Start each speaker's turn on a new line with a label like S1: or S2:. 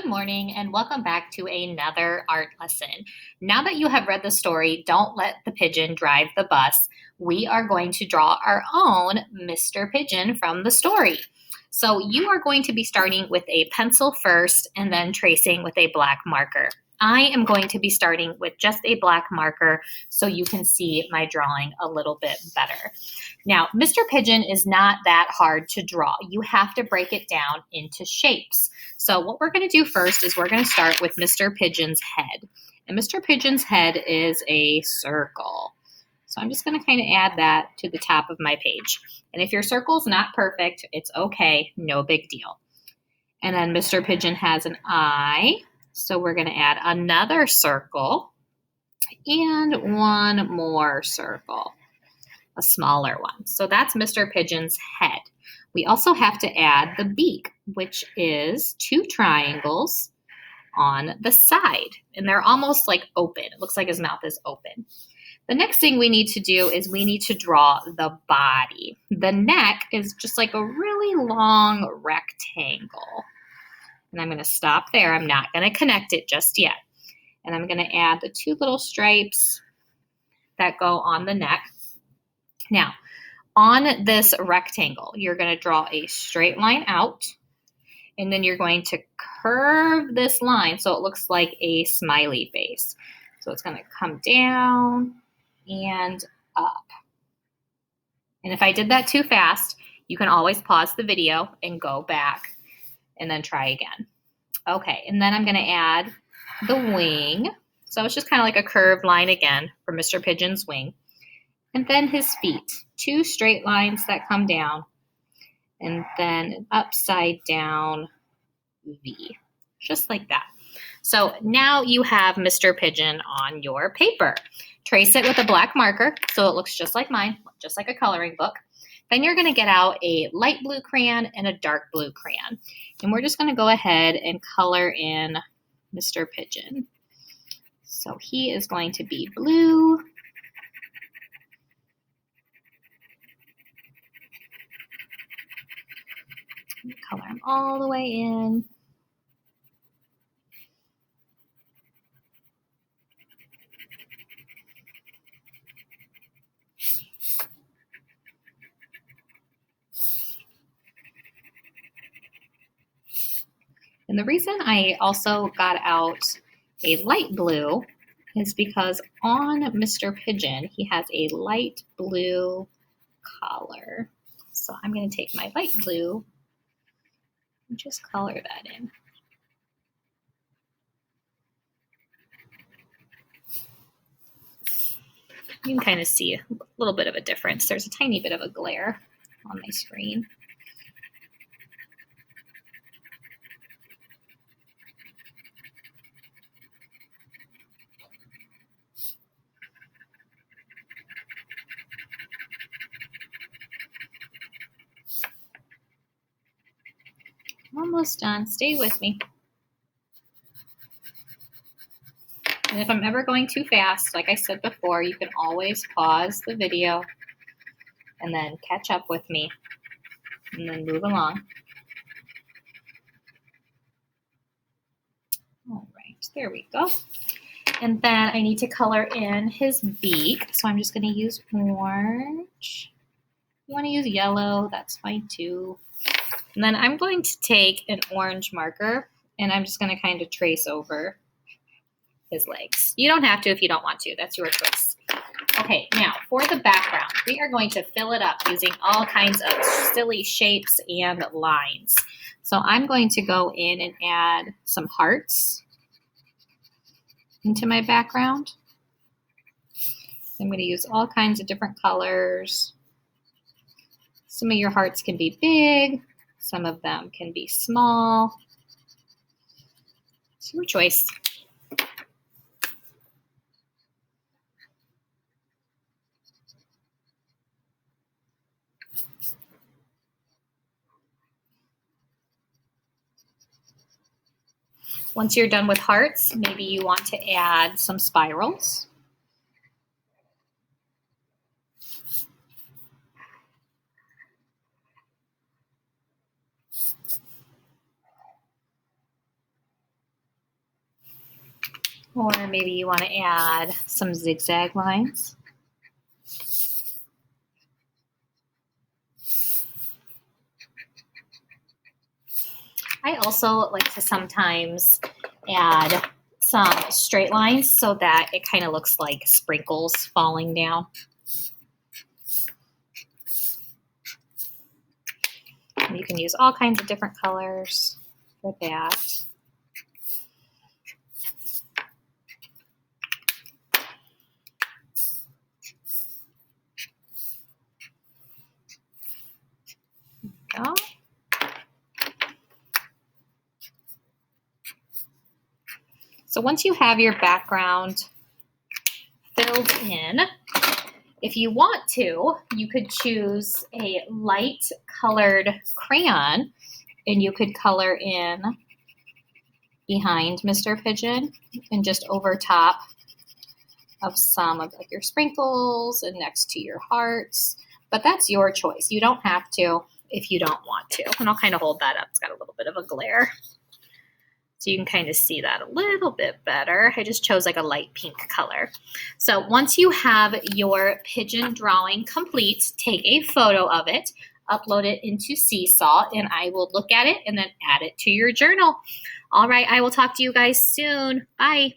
S1: Good morning and welcome back to another art lesson. Now that you have read the story, Don't Let the Pigeon Drive the Bus, we are going to draw our own Mr. Pigeon from the story. So you are going to be starting with a pencil first and then tracing with a black marker. I am going to be starting with just a black marker so you can see my drawing a little bit better. Now, Mr. Pigeon is not that hard to draw. You have to break it down into shapes. So what we're going to do first is we're going to start with Mr. Pigeon's head. And Mr. Pigeon's head is a circle. So I'm just going to kind of add that to the top of my page. And if your circle's not perfect, it's okay, no big deal. And then Mr. Pigeon has an eye. So we're going to add another circle and one more circle, a smaller one. So that's Mr. Pigeon's head. We also have to add the beak, which is two triangles on the side. And they're almost like open. It looks like his mouth is open. The next thing we need to do is we need to draw the body. The neck is just like a really long rectangle. And I'm going to stop there. I'm not going to connect it just yet. And I'm going to add the two little stripes that go on the neck. Now, on this rectangle, you're going to draw a straight line out. And then you're going to curve this line so it looks like a smiley face. So it's going to come down and up. And if I did that too fast, you can always pause the video and go back and then try again. Okay, and then I'm going to add the wing. So it's just kind of like a curved line again for Mr. Pigeon's wing. And then his feet, two straight lines that come down, and then an upside down V, just like that. So now you have Mr. Pigeon on your paper. Trace it with a black marker so it looks just like mine, just like a coloring book. Then you're going to get out a light blue crayon and a dark blue crayon. And we're just going to go ahead and color in Mr. Pigeon. So he is going to be blue. Color him all the way in. And the reason I also got out a light blue is because on Mr. Pigeon, he has a light blue collar. So I'm going to take my light blue and just color that in. You can kind of see a little bit of a difference. There's a tiny bit of a glare on my screen. Almost done. Stay with me. And if I'm ever going too fast, like I said before, you can always pause the video and then catch up with me and then move along. All right, there we go. And then I need to color in his beak. So I'm just going to use orange. You want to use yellow, that's fine too. And then I'm going to take an orange marker and I'm just going to kind of trace over his legs. You don't have to if you don't want to. That's your choice. Okay, now for the background, we are going to fill it up using all kinds of silly shapes and lines. So I'm going to go in and add some hearts into my background. I'm going to use all kinds of different colors. Some of your hearts can be big. Some of them can be small. It's your choice. Once you're done with hearts, maybe you want to add some spirals. Or maybe you want to add some zigzag lines. I also like to sometimes add some straight lines so that it kind of looks like sprinkles falling down. You can use all kinds of different colors for that. There we go. So once you have your background filled in, if you want to, you could choose a light colored crayon and you could color in behind Mr. Pigeon and just over top of some of like your sprinkles and next to your hearts. But that's your choice. You don't have to if you don't want to. And I'll kind of hold that up. It's got a little bit of a glare. So you can kind of see that a little bit better. I just chose like a light pink color. So once you have your pigeon drawing complete, take a photo of it, upload it into Seesaw, and I will look at it and then add it to your journal. All right, I will talk to you guys soon. Bye.